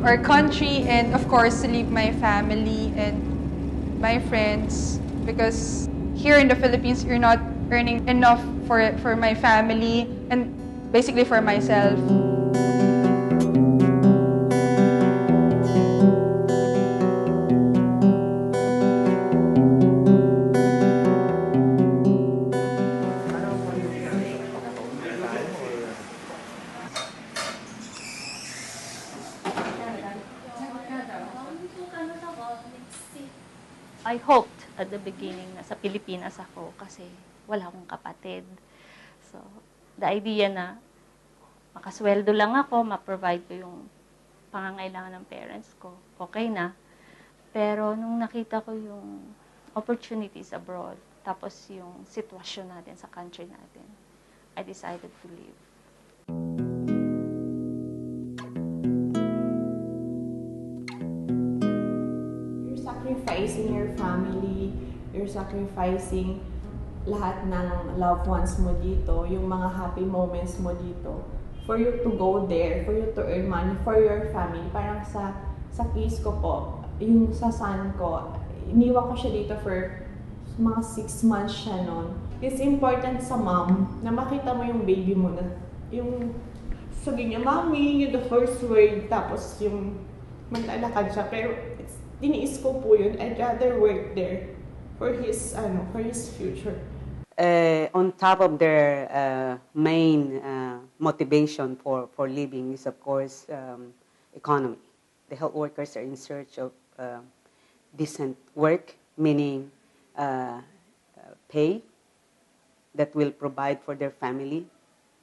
our country, and of course to leave my family and my friends, because here in the Philippines you're not earning enough for my family and basically for myself. I hoped at the beginning na sa Pilipinas ako kasi wala akong kapatid. So, the idea na makasweldo lang ako, ma-provide ko yung pangangailangan ng parents ko, okay na. Pero nung nakita ko yung opportunities abroad, tapos yung sitwasyon natin sa country natin, I decided to leave. You're sacrificing your family, you're sacrificing lahat ng loved ones mo dito, yung mga happy moments mo dito, for you to go there, for you to earn money for your family. Parang sa case ko po, yung sa son ko, iniwan ko siya dito for mga 6 months siya noon. It's important sa mom na makita mo yung baby mo na yung sabi niya, Mommy, yung the first word, tapos yung maglalakad siya. Pero tiniis ko po yun. I'd rather work there for his future. On top of their main motivation for living is, of course, economy. The health workers are in search of decent work, meaning pay that will provide for their family,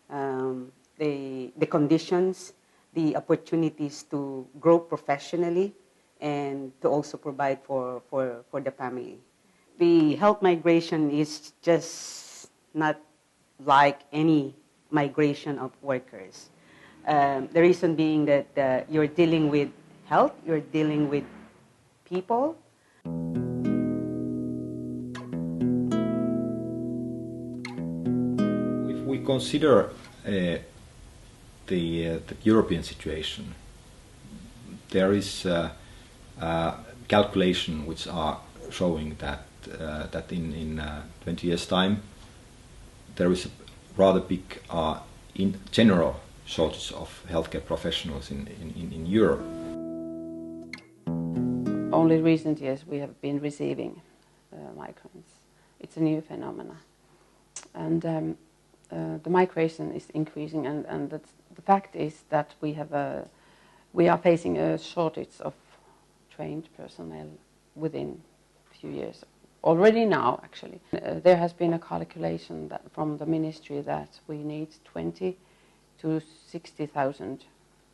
the conditions, the opportunities to grow professionally, and to also provide for the family. The health migration is just not like any migration of workers. The reason being that you're dealing with health, you're dealing with people. If we consider the European situation, there is calculation which are showing that in 20 years' time there is a rather big in general shortage of healthcare professionals in Europe. Only recent years we have been receiving migrants. It's a new phenomenon, and the migration is increasing, and the fact is that we are facing a shortage of trained personnel within a few years. Already now, actually. There has been a calculation that from the ministry that we need 20 to 60,000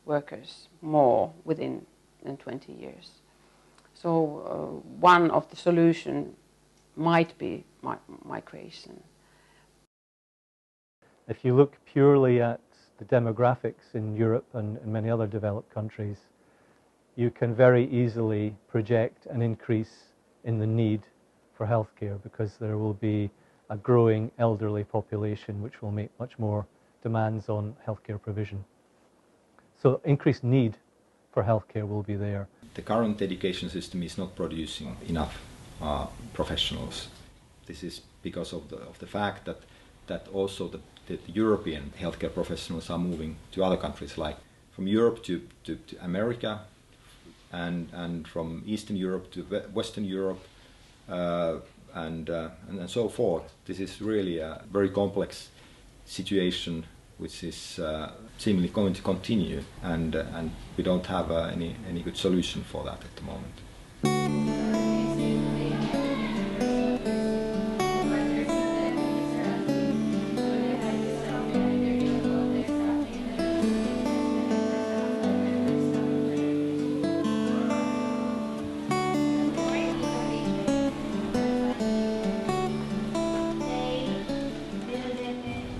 workers more within 20 years. So one of the solutions might be migration. If you look purely at the demographics in Europe and many other developed countries, you can very easily project an increase in the need for healthcare, because there will be a growing elderly population which will make much more demands on healthcare provision. So increased need for healthcare will be there. The current education system is not producing enough professionals. This is because of the fact that also the European healthcare professionals are moving to other countries, like from Europe to America, and from Eastern Europe to Western Europe, and so forth. This is really a very complex situation, which is seemingly going to continue, and we don't have any good solution for that at the moment.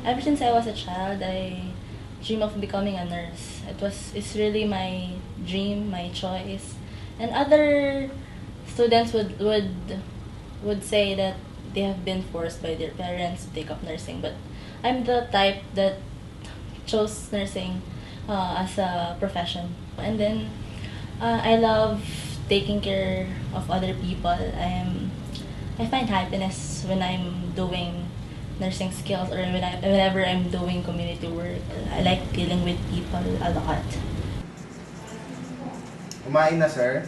Ever since I was a child, I dream of becoming a nurse. It's really my dream, my choice. And other students would say that they have been forced by their parents to take up nursing, but I'm the type that chose nursing as a profession. And then I love taking care of other people. I find happiness when I'm doing nursing skills or whenever I'm doing community work. I like dealing with people a lot. Kumain na, sir?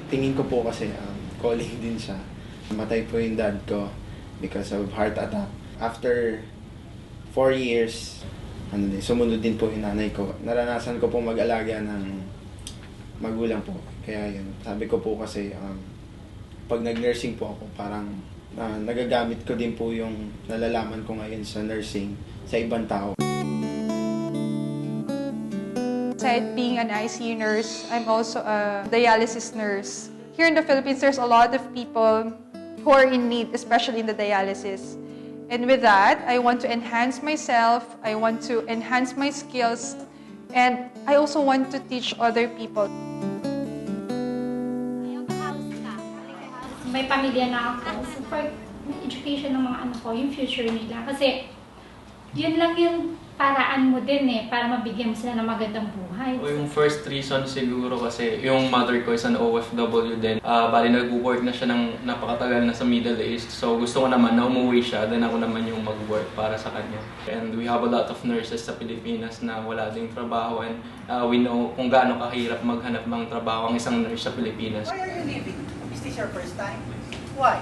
Tingin ko po kasi calling din siya. Namatay po yung dad ko because of heart attack. After 4 years, sumunod din po yung nanay ko. Naranasan ko po mag-alaga ng magulang po. Kaya yun, sabi ko po kasi pag nag-nursing po ako, parang nagagamit ko din po yung nalalaman ko ngayon sa nursing sa ibang tao. Besides being an ICU nurse, I'm also a dialysis nurse. Here in the Philippines, there's a lot of people who are in need, especially in the dialysis. And with that, I want to enhance myself, I want to enhance my skills, and I also want to teach other people. May pamilya na ako. So for education ng mga anak ko, yung future nila. Kasi yun lang yung paraan mo din para mabigyan mo sila ng magandang buhay. Yung first reason siguro kasi yung mother ko is an OFW din. Bali nag-work na siya ng napakatagal na sa Middle East. So gusto ko naman na umuwi siya, then ako naman yung mag-work para sa kanya. And we have a lot of nurses sa Pilipinas na wala ding trabaho, and we know kung gaano kahirap maghanap ng trabaho ang isang nurse sa Pilipinas. Why are you leaving? Is this your first time? Why?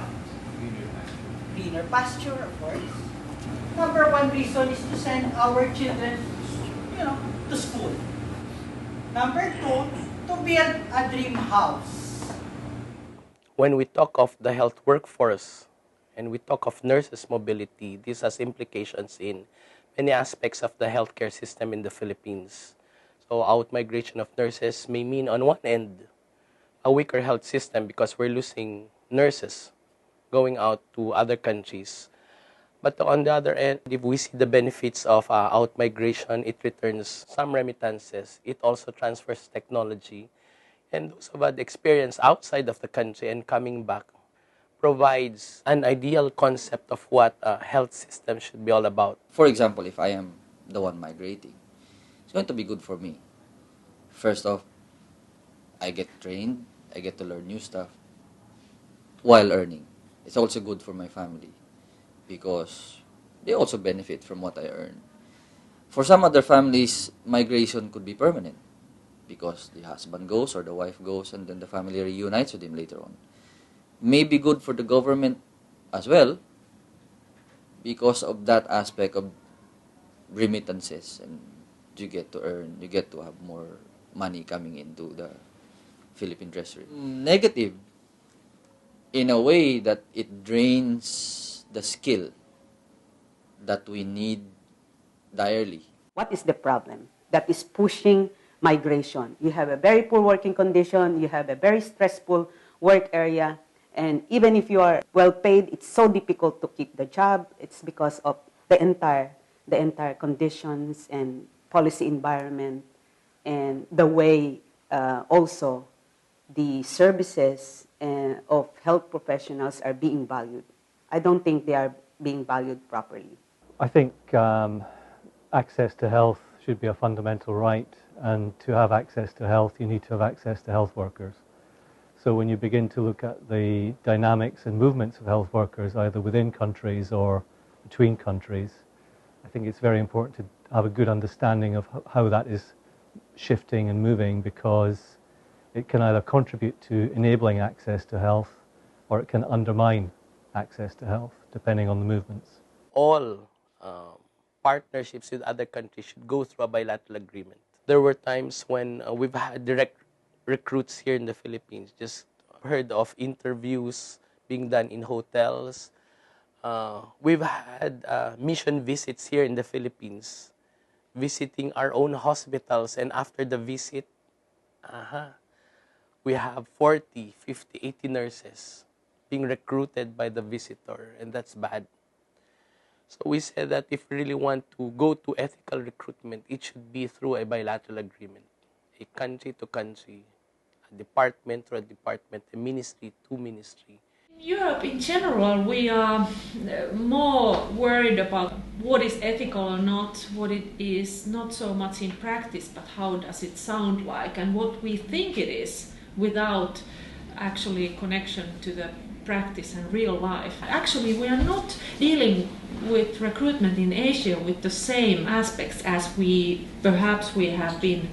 Greener pasture, of course. Number one reason is to send our children, to school. Number two, to build a dream house. When we talk of the health workforce and we talk of nurses' mobility, this has implications in many aspects of the healthcare system in the Philippines. So out-migration of nurses may mean on one end a weaker health system because we're losing nurses going out to other countries. But on the other end, if we see the benefits of out-migration, it returns some remittances. It also transfers technology. And those who had experience outside of the country and coming back provides an ideal concept of what a health system should be all about. For example, if I am the one migrating, it's going to be good for me. First off, I get trained, I get to learn new stuff while earning. It's also good for my family, because they also benefit from what I earn. For some other families, migration could be permanent because the husband goes or the wife goes and then the family reunites with him later on. May be good for the government as well because of that aspect of remittances, and you get to earn, you get to have more money coming into the Philippine treasury. Negative in a way that it drains the skill that we need direly. What is the problem that is pushing migration? You have a very poor working condition, you have a very stressful work area, and even if you are well paid, it's so difficult to keep the job. It's because of the entire conditions and policy environment, and the way also the services of health professionals are being valued. I don't think they are being valued properly. I think access to health should be a fundamental right, and to have access to health, you need to have access to health workers. So when you begin to look at the dynamics and movements of health workers, either within countries or between countries, I think it's very important to have a good understanding of how that is shifting and moving, because it can either contribute to enabling access to health or it can undermine access to health, depending on the movements. All partnerships with other countries should go through a bilateral agreement. There were times when we've had direct recruits here in the Philippines, just heard of interviews being done in hotels. We've had mission visits here in the Philippines, visiting our own hospitals, and after the visit, we have 40, 50, 80 nurses being recruited by the visitor, and that's bad. So we said that if we really want to go to ethical recruitment, it should be through a bilateral agreement, a country to country, a department to a department, a ministry to ministry. Europe in general, we are more worried about what is ethical or not, what it is not so much in practice, but how does it sound like, and what we think it is without actually connection to the practice and real life. Actually, we are not dealing with recruitment in Asia with the same aspects as we have been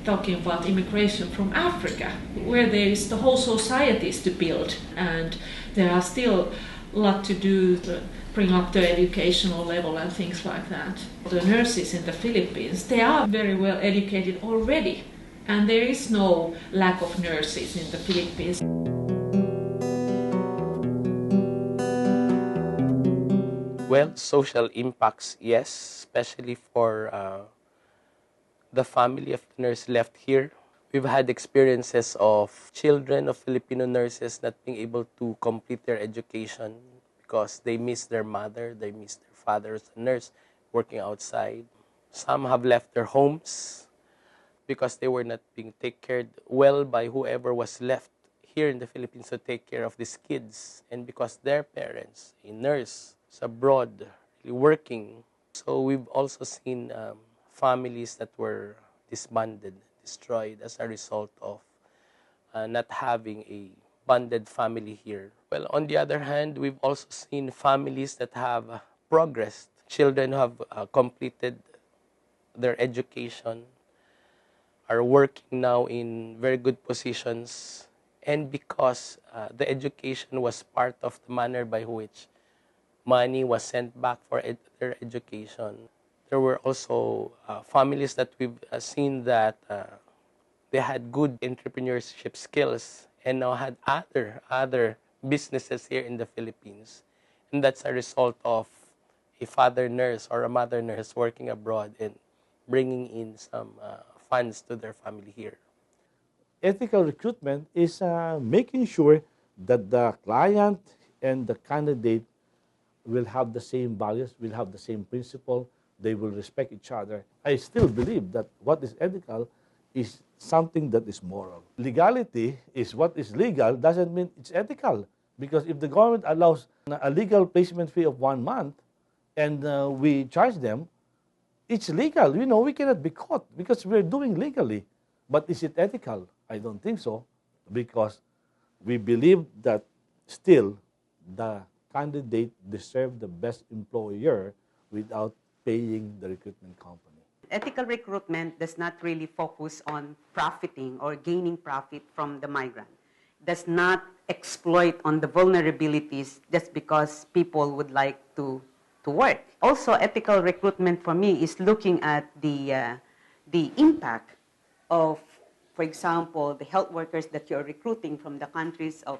talking about immigration from Africa, where there is the whole societies to build, and there are still a lot to do to bring up the educational level and things like that. The nurses in the Philippines, they are very well educated already, and there is no lack of nurses in the Philippines. Well, social impacts, yes, especially for the family of the nurse left here. We've had experiences of children of Filipino nurses not being able to complete their education because they miss their mother, they miss their father as a nurse working outside. Some have left their homes because they were not being taken care well by whoever was left here in the Philippines to take care of these kids, and because their parents, a nurse, is abroad really working. So we've also seen families that were disbanded, destroyed as a result of not having a bonded family here. Well, on the other hand, we've also seen families that have progressed. Children who have completed their education, are working now in very good positions, and because the education was part of the manner by which money was sent back for their education, there were also families that we've seen that they had good entrepreneurship skills and now had other businesses here in the Philippines. And that's a result of a father nurse or a mother nurse working abroad and bringing in some funds to their family here. Ethical recruitment is making sure that the client and the candidate will have the same values, will have the same principle, they will respect each other. I still believe that what is ethical is something that is moral. Legality is what is legal doesn't mean it's ethical, because if the government allows a legal placement fee of 1 month and we charge them, it's legal. You know, we cannot be caught because we're doing legally. But is it ethical? I don't think so, because we believe that still the candidate deserves the best employer without paying the recruitment company. Ethical recruitment does not really focus on profiting or gaining profit from the migrant. Does not exploit on the vulnerabilities just because people would like to work. Also, ethical recruitment for me is looking at the impact of, for example, the health workers that you're recruiting from the countries of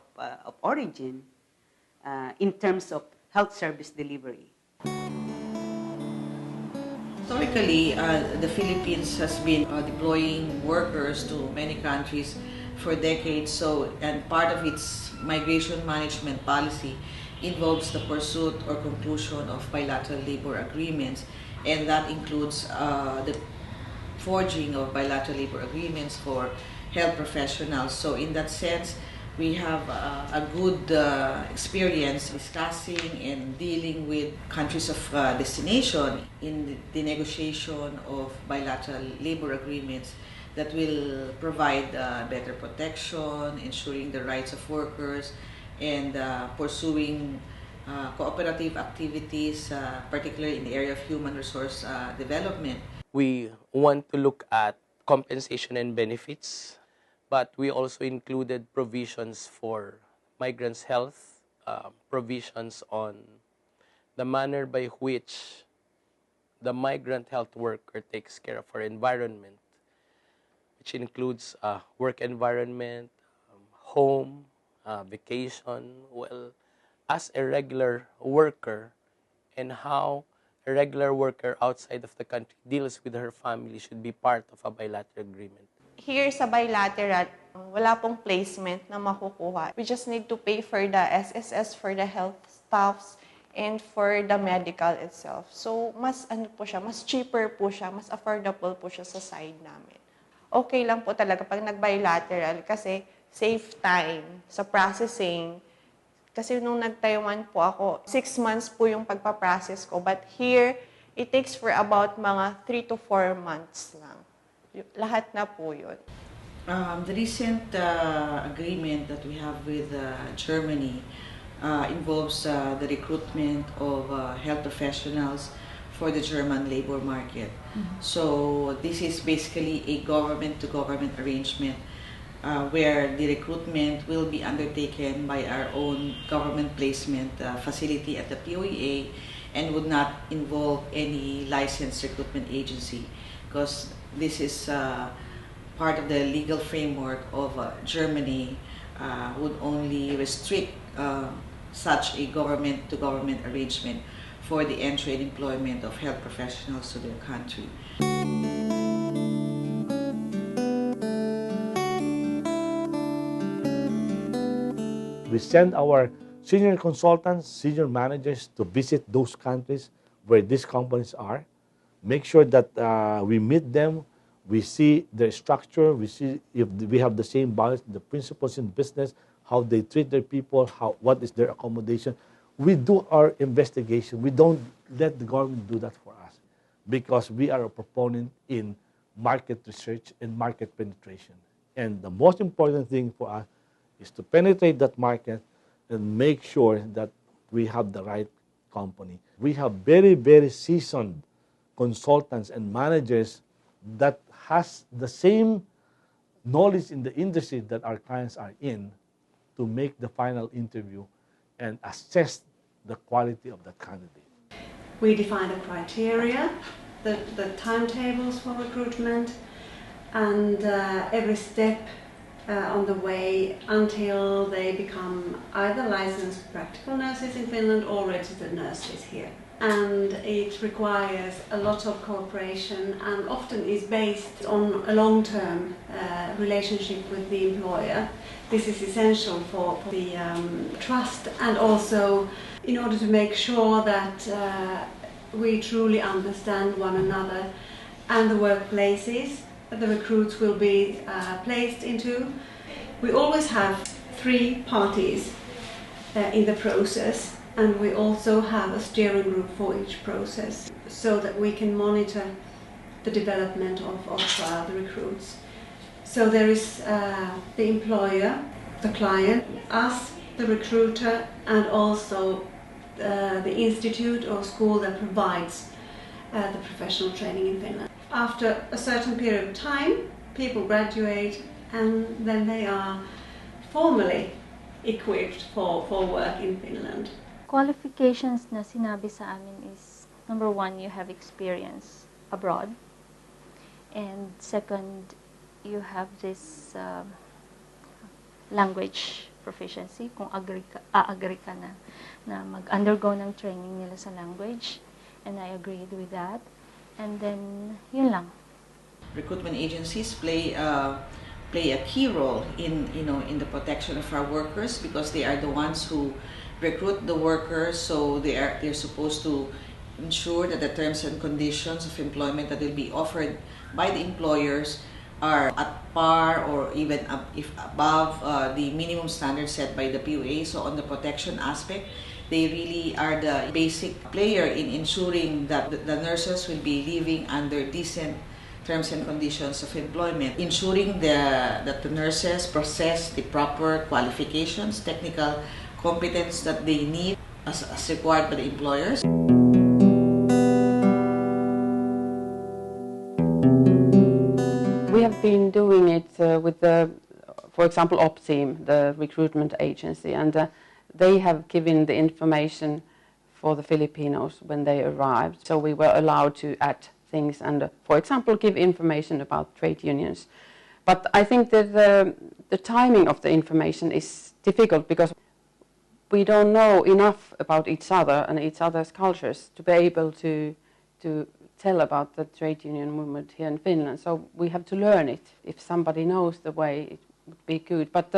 origin in terms of health service delivery. Historically, the Philippines has been deploying workers to many countries for decades, and part of its migration management policy involves the pursuit or conclusion of bilateral labor agreements, and that includes the forging of bilateral labor agreements for health professionals. So in that sense, we have a good experience discussing and dealing with countries of destination in the negotiation of bilateral labor agreements that will provide better protection, ensuring the rights of workers, and pursuing cooperative activities, particularly in the area of human resource development. We want to look at compensation and benefits, but we also included provisions for migrants' health, provisions on the manner by which the migrant health worker takes care of our environment, which includes work environment, home, vacation, well, as a regular worker, and how a regular worker outside of the country deals with her family should be part of a bilateral agreement. Here sa bilateral, wala pong placement na makukuha. We just need to pay for the SSS, for the health staffs, and for the medical itself. So, mas mas cheaper po siya, mas affordable po siya sa side namin. Okay lang po talaga pag nag-bilateral kasi save time sa processing, Kasi nung nag-Taiwan po ako, 6 months po yung pagpaprocess ko. But here, it takes for about mga 3 to 4 months lang. Lahat na po yun. The recent agreement that we have with Germany involves the recruitment of health professionals for the German labor market. So this is basically a government-to-government arrangement where the recruitment will be undertaken by our own government placement facility at the POEA and would not involve any licensed recruitment agency, because this is part of the legal framework of Germany would only restrict such a government-to-government arrangement for the entry and employment of health professionals to their country. We send our senior consultants, senior managers to visit those countries where these companies are, make sure that we meet them, we see their structure, we see if we have the same values, the principles in business, how they treat their people, what is their accommodation. We do our investigation. We don't let the government do that for us because we are a proponent in market research and market penetration. And the most important thing for us is to penetrate that market and make sure that we have the right company. We have very, very seasoned consultants and managers that has the same knowledge in the industry that our clients are in to make the final interview and assess the quality of that candidate. We define the criteria, the timetables for recruitment, and every step on the way until they become either licensed practical nurses in Finland or registered nurses here. And it requires a lot of cooperation and often is based on a long-term relationship with the employer. This is essential for the trust and also in order to make sure that we truly understand one another and the workplaces that the recruits will be placed into. We always have 3 parties in the process, and we also have a steering group for each process so that we can monitor the development of the recruits. So there is the employer, the client, us, the recruiter, and also the institute or school that provides the professional training in Finland. After a certain period of time, people graduate and then they are formally equipped for work in Finland. Qualifications na sinabi sa amin is, number 1, you have experience abroad. And second, you have this language proficiency, kung agree ka na mag-undergo ng training nila sa language. And I agreed with that. And then, yun lang. Recruitment agencies play a key role in the protection of our workers because they are the ones who recruit the workers, so they're supposed to ensure that the terms and conditions of employment that will be offered by the employers are at par or even if above the minimum standards set by the POA. So on the protection aspect, they really are the basic player in ensuring that the nurses will be living under decent terms and conditions of employment, ensuring that the nurses possess the proper qualifications, technical competence that they need as required by the employers. We have been doing it with for example, Opteam, the recruitment agency, and they have given the information for the Filipinos when they arrived. So we were allowed to add things and, for example, give information about trade unions. But I think that the timing of the information is difficult because we don't know enough about each other and each other's cultures to be able to tell about the trade union movement here in Finland. So we have to learn it. If somebody knows the way, it would be good. But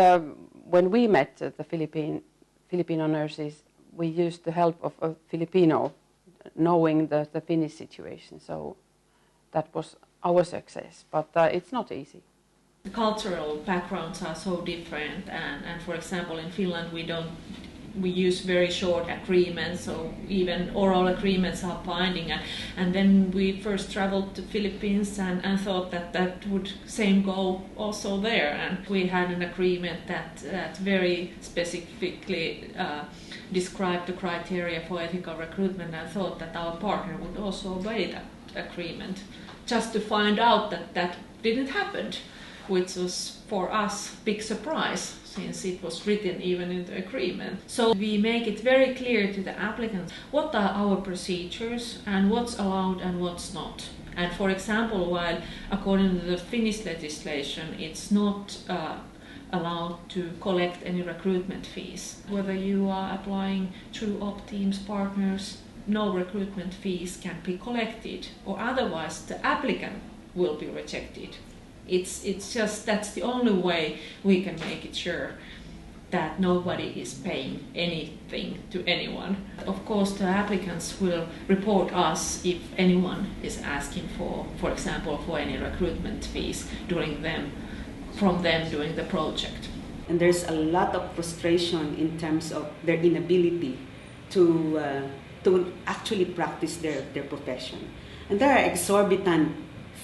when we met the Filipino nurses, we used the help of a Filipino knowing the Finnish situation. So that was our success. But it's not easy. The cultural backgrounds are so different, and for example in Finland we don't we use very short agreements, so even oral agreements are binding. And then we first traveled to Philippines and thought that would same go also there. And we had an agreement that very specifically described the criteria for ethical recruitment, and thought that our partner would also obey that agreement, just to find out that didn't happen, which was for us big surprise, since it was written even in the agreement. So we make it very clear to the applicants what are our procedures and what's allowed and what's not. And for example, while according to the Finnish legislation it's not allowed to collect any recruitment fees, whether you are applying through Opteams partners, no recruitment fees can be collected, or otherwise the applicant will be rejected. It's just that's the only way we can make it sure that nobody is paying anything to anyone. Of course, the applicants will report us if anyone is asking for example, for any recruitment fees from them doing the project. And there's a lot of frustration in terms of their inability to actually practice their profession. And there are exorbitant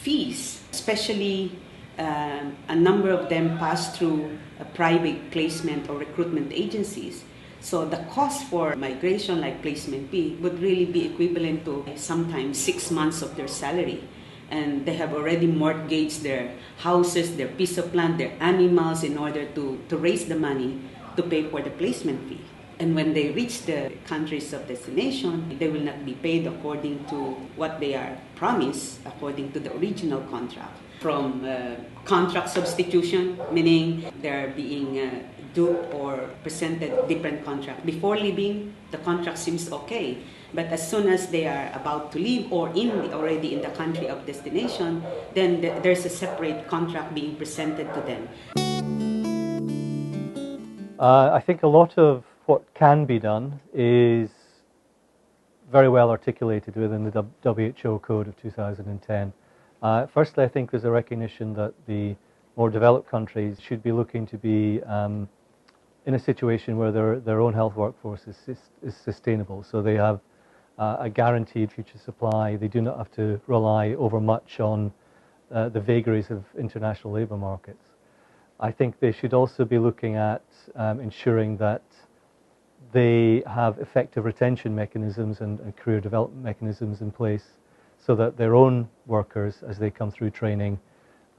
fees, especially a number of them pass through a private placement or recruitment agencies. So the cost for migration, like placement fee, would really be equivalent to sometimes 6 months of their salary. And they have already mortgaged their houses, their piece of land, their animals in order to raise the money to pay for the placement fee. And when they reach the countries of destination, they will not be paid according to what they are promised, according to the original contract. From contract substitution, meaning they're being duped or presented different contract. Before leaving, the contract seems okay. But as soon as they are about to leave or already in the country of destination, then there's a separate contract being presented to them. I think a lot of what can be done is very well articulated within the WHO Code of 2010. Firstly, I think there's a recognition that the more developed countries should be looking to be in a situation where their own health workforce is sustainable. So they have a guaranteed future supply. They do not have to rely over much on the vagaries of international labour markets. I think they should also be looking at ensuring that they have effective retention mechanisms and career development mechanisms in place so that their own workers, as they come through training,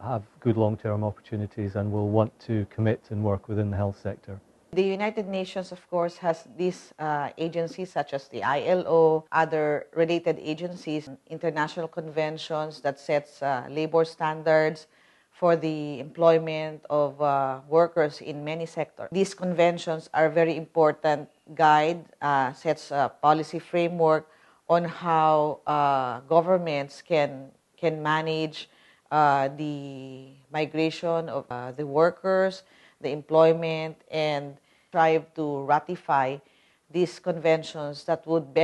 have good long-term opportunities and will want to commit and work within the health sector. The United Nations, of course, has these agencies such as the ILO, other related agencies, international conventions that sets labor standards for the employment of workers in many sectors. These conventions are a very important guide, sets a policy framework on how governments can manage the migration of the workers, the employment, and strive to ratify these conventions that would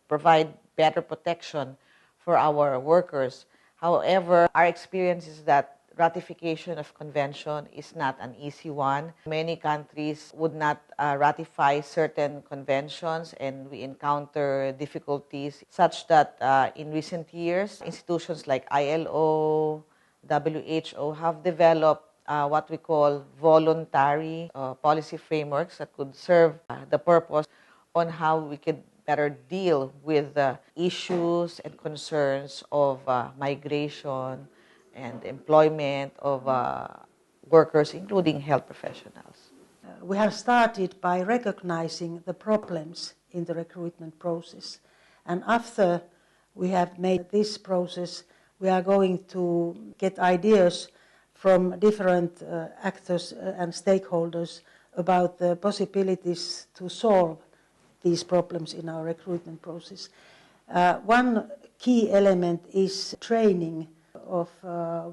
provide better protection for our workers. However, our experience is that ratification of convention is not an easy one. Many countries would not ratify certain conventions, and we encounter difficulties such that in recent years, institutions like ILO, WHO have developed what we call voluntary policy frameworks that could serve the purpose on how we could better deal with the issues and concerns of migration and employment of workers, including health professionals. We have started by recognizing the problems in the recruitment process. And after we have made this process, we are going to get ideas from different actors and stakeholders about the possibilities to solve these problems in our recruitment process. One key element is training of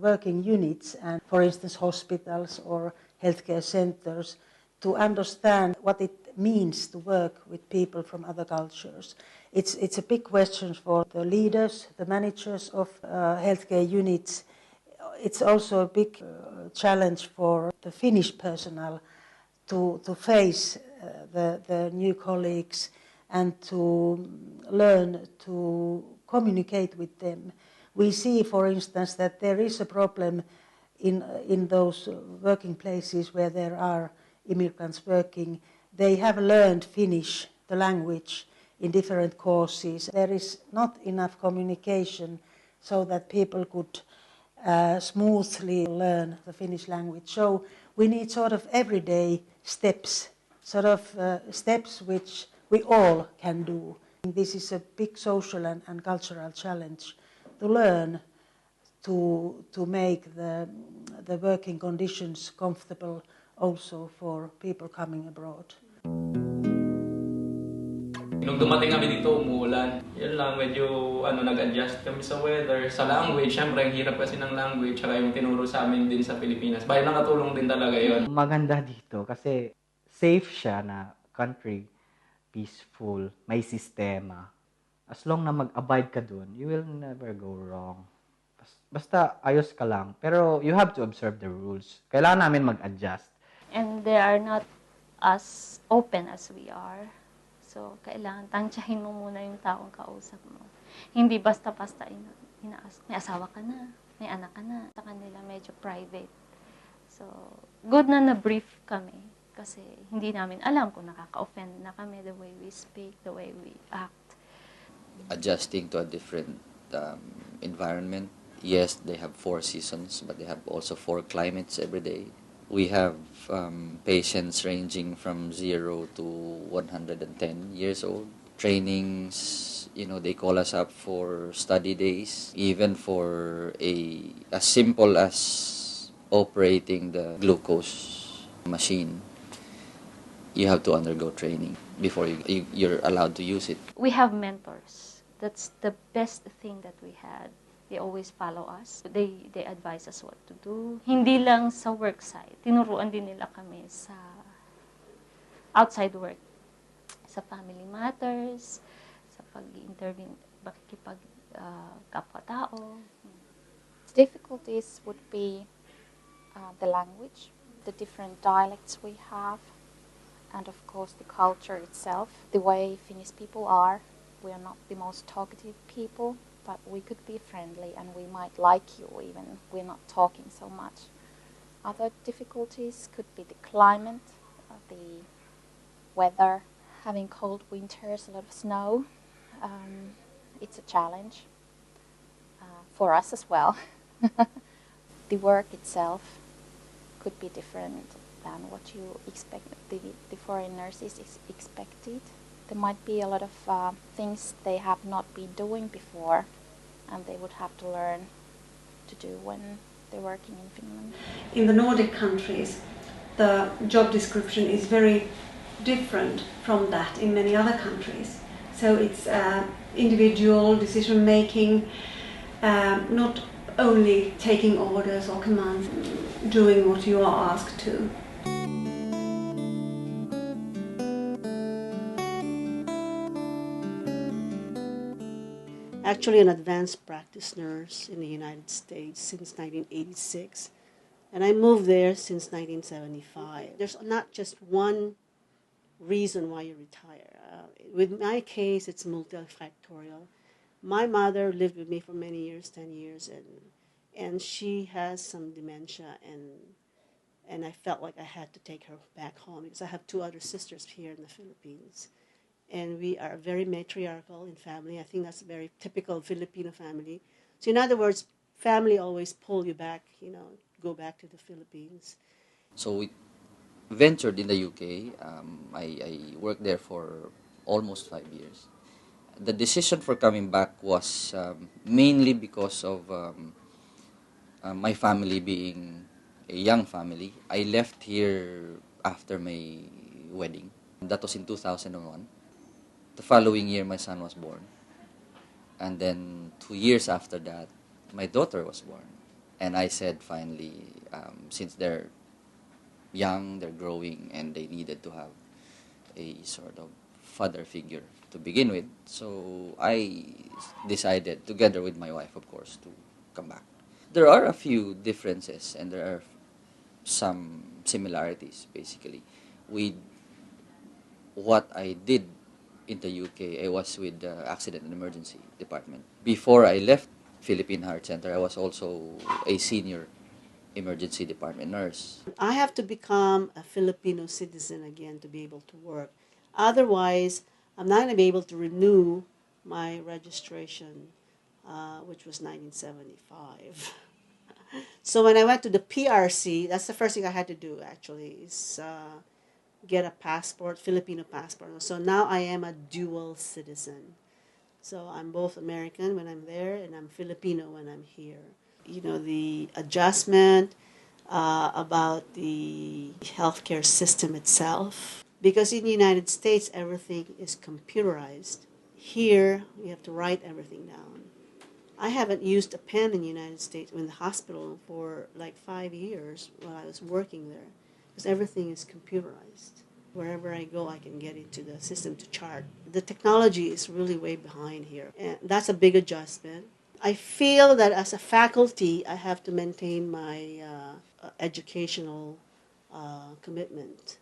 working units and, for instance, hospitals or healthcare centers to understand what it means to work with people from other cultures. It's a big question for the leaders, the managers of healthcare units. It's also a big challenge for the Finnish personnel to face the new colleagues and to learn to communicate with them. We see, for instance, that there is a problem in those working places where there are immigrants working. They have learned Finnish, the language, in different courses. There is not enough communication so that people could smoothly learn the Finnish language. So we need sort of everyday steps, steps which we all can do. This is a big social and cultural challenge to learn to make the working conditions comfortable also for people coming abroad. Nung dumating kami dito, umuulan. Yan lang, medyo nag-adjust kami sa weather. Sa language, syempre, ang hirap kasi ng language, saka yung tinuro sa amin din sa Pilipinas. Bali, nakatulong din talaga yon. Maganda dito kasi safe siya na country, peaceful, may sistema. As long na mag-abide ka dun, you will never go wrong. Basta ayos ka lang. Pero you have to observe the rules. Kailangan namin mag-adjust. And they are not as open as we are. So, kailangan tansyahin mo muna yung taong kausap mo. Hindi basta-basta inaas. May asawa ka na, may anak ka na. Sa kanila medyo private. So, good na na-brief kami. Kasi hindi namin alam kung nakaka-offend na kami the way we speak, the way we act. Adjusting to a different environment. Yes, they have 4 seasons, but they have also 4 climates every day. We have patients ranging from 0 to 110 years old. Trainings, they call us up for study days, even for as simple as operating the glucose machine. You have to undergo training before you're allowed to use it. We have mentors. That's the best thing that we had. They always follow us. They advise us what to do. Hindi lang sa work site. Tinuruan din nila kami sa outside work. Sa family matters, sa pag-intervene, kapwa-tao. Difficulties would be the language, the different dialects we have, and of course the culture itself. The way Finnish people are, we are not the most talkative people, but we could be friendly and we might like you even if we're not talking so much. Other difficulties could be the climate, the weather, having cold winters, a lot of snow. It's a challenge for us as well. The work itself could be different than what you expect the foreigners is expected. There might be a lot of things they have not been doing before, and they would have to learn to do when they're working in Finland. In the Nordic countries, the job description is very different from that in many other countries. So it's individual decision making, not only taking orders or commands, doing what you are asked to. Actually an advanced practice nurse in the United States since 1986, and I moved there since 1975. There's not just one reason why you retire. With my case, it's multifactorial. My mother lived with me for many years, 10 years, and she has some dementia, and I felt like I had to take her back home because I have 2 other sisters here in the Philippines. And we are very matriarchal in family. I think that's a very typical Filipino family. So in other words, family always pull you back, go back to the Philippines. So we ventured in the UK. I worked there for almost 5 years. The decision for coming back was mainly because of my family being a young family. I left here after my wedding. That was in 2001. The following year, my son was born. And then 2 years after that, my daughter was born. And I said, finally, since they're young, they're growing, and they needed to have a sort of father figure to begin with. So I decided, together with my wife, of course, to come back. There are a few differences, and there are some similarities, basically. with what I did in the UK. I was with the Accident and Emergency Department. Before I left Philippine Heart Center, I was also a senior emergency department nurse. I have to become a Filipino citizen again to be able to work. Otherwise, I'm not going to be able to renew my registration, which was 1975. So when I went to the PRC, that's the first thing I had to do actually, is get a passport, Filipino passport. So now I am a dual citizen. So I'm both American when I'm there and I'm Filipino when I'm here. You know, the adjustment about the healthcare system itself. Because in the United States, everything is computerized. Here, you have to write everything down. I haven't used a pen in the United States in the hospital for like 5 years while I was working there. Because everything is computerized. Wherever I go, I can get into the system to chart. The technology is really way behind here. And that's a big adjustment. I feel that as a faculty, I have to maintain my educational commitment.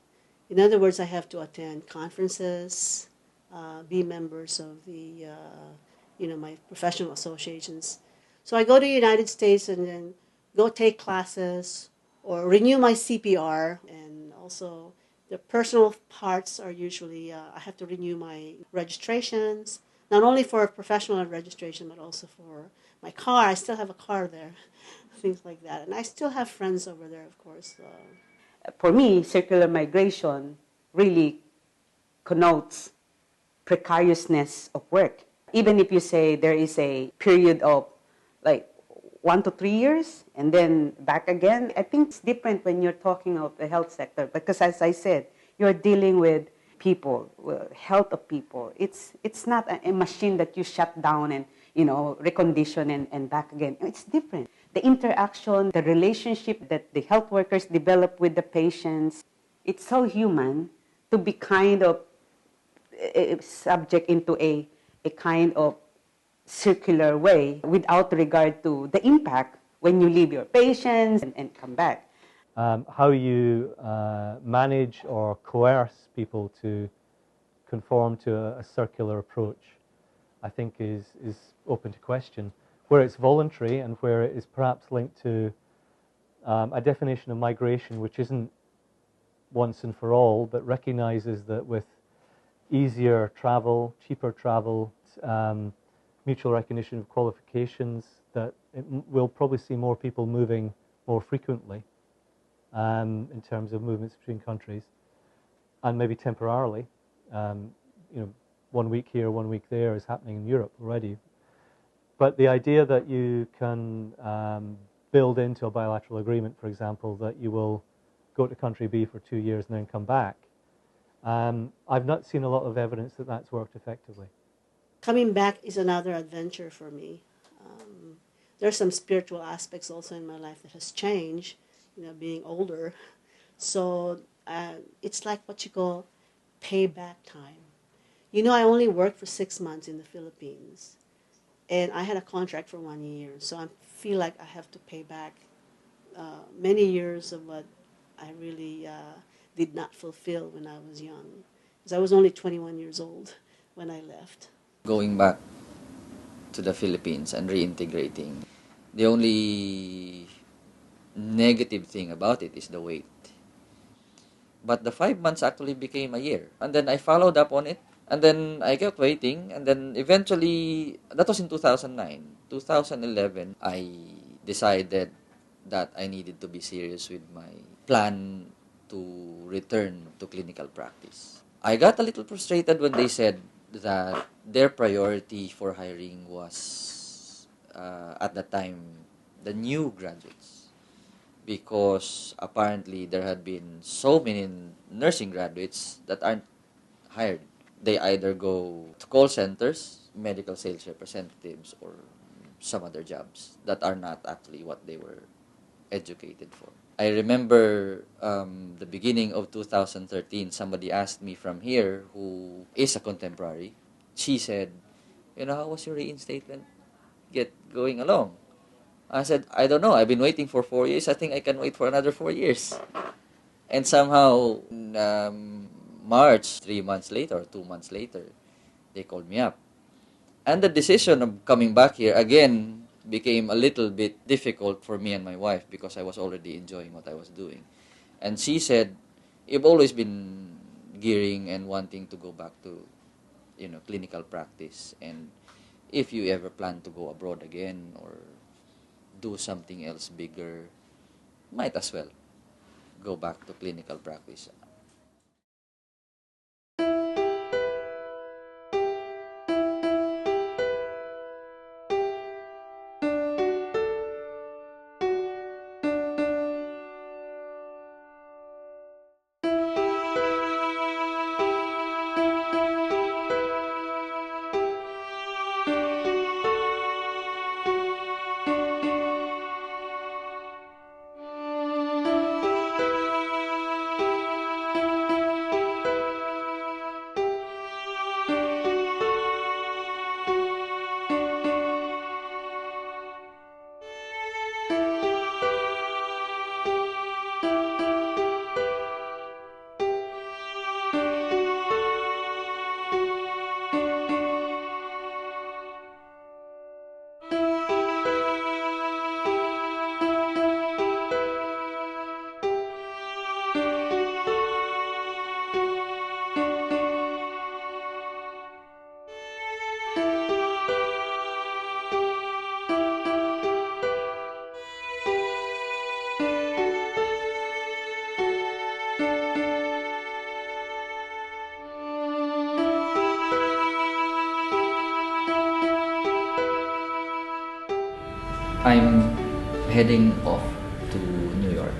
In other words, I have to attend conferences, be members of the, my professional associations. So I go to the United States and then go take classes or renew my CPR. And also the personal parts are usually, I have to renew my registrations. Not only for professional registration, but also for my car. I still have a car there, things like that. And I still have friends over there, of course. For me, circular migration really connotes precariousness of work. Even if you say there is a period of like 1 to 3 years and then back again, I think it's different when you're talking of the health sector because, as I said, you're dealing with people, health of people. It's not a machine that you shut down and recondition and back again. It's different. The interaction, the relationship that the health workers develop with the patients, it's so human to be kind of subject into a kind of circular way without regard to the impact when you leave your patients and come back. How you manage or coerce people to conform to a circular approach, I think is open to question. Where it's voluntary and where it is perhaps linked to a definition of migration which isn't once and for all, but recognizes that with easier travel, cheaper travel, mutual recognition of qualifications, that we'll probably see more people moving more frequently in terms of movements between countries, and maybe temporarily. 1 week here, 1 week there is happening in Europe already. But the idea that you can build into a bilateral agreement, for example, that you will go to country B for 2 years and then come back, I've not seen a lot of evidence that that's worked effectively. Coming back is another adventure for me. There's some spiritual aspects also in my life that has changed, being older. So it's like what you call payback time. I only worked for 6 months in the Philippines, and I had a contract for 1 year. So I feel like I have to pay back many years of what I really did not fulfill when I was young. Because I was only 21 years old when I left. Going back to the Philippines and reintegrating, the only negative thing about it is the wait. But the 5 months actually became a year. And then I followed up on it. And then I kept waiting. And then eventually, that was in 2009. 2011, I decided that I needed to be serious with my plan to return to clinical practice. I got a little frustrated when they said that their priority for hiring was, at that time, the new graduates. Because apparently there had been so many nursing graduates that aren't hired. They either go to call centers, medical sales representatives, or some other jobs that are not actually what they were educated for. I remember the beginning of 2013, somebody asked me from here, who is a contemporary. She said, how was your reinstatement going along? I said, I don't know. I've been waiting for 4 years. I think I can wait for another 4 years. And somehow, March, 3 months later, or 2 months later, they called me up. And the decision of coming back here, again, became a little bit difficult for me and my wife because I was already enjoying what I was doing. And she said, you've always been gearing and wanting to go back to, clinical practice. And if you ever plan to go abroad again or do something else bigger, might as well go back to clinical practice. I'm heading off to New York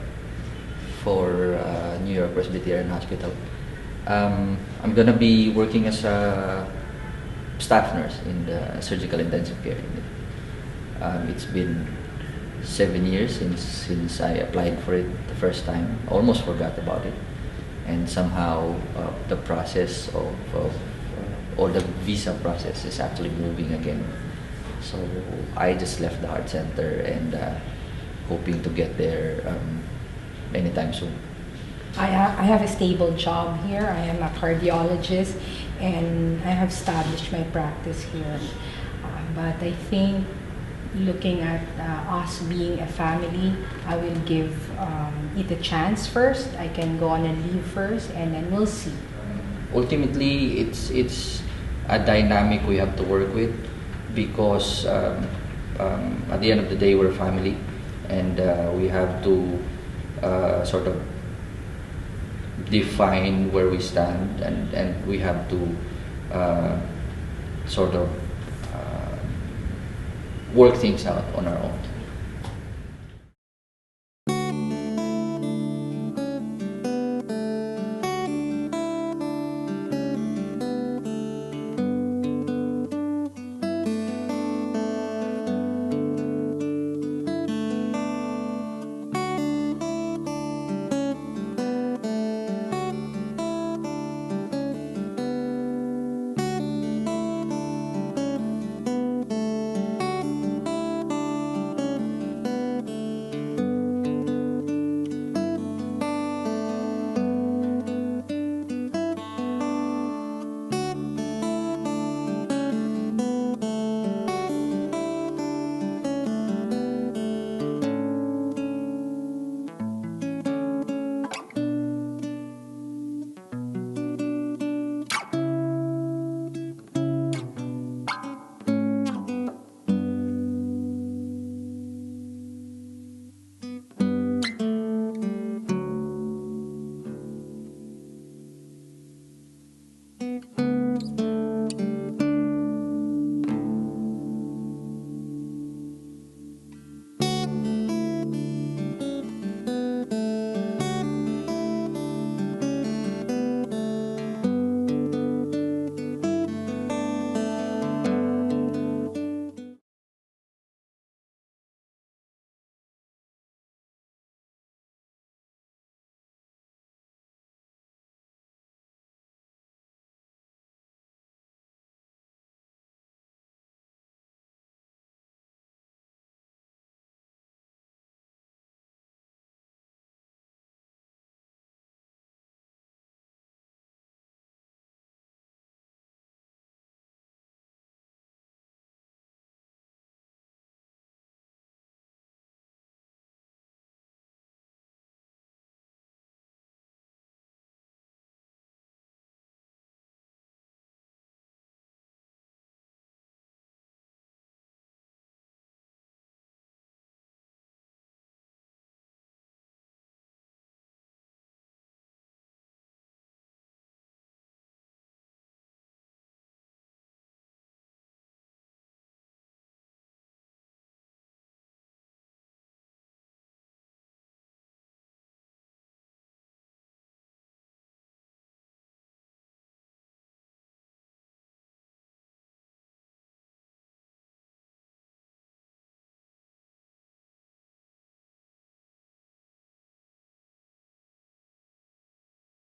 for New York Presbyterian Hospital. I'm gonna be working as a staff nurse in the surgical intensive care unit. It's been 7 years since I applied for it the first time. I almost forgot about it, and somehow the process of or the visa process is actually moving again. So I just left the heart center and hoping to get there anytime soon. I have a stable job here. I am a cardiologist and I have established my practice here. But I think looking at us being a family, I will give it a chance first. I can go on a leave first and then we'll see. Ultimately, it's a dynamic we have to work with, because at the end of the day, we're a family, and we have to sort of define where we stand, and we have to sort of work things out on our own.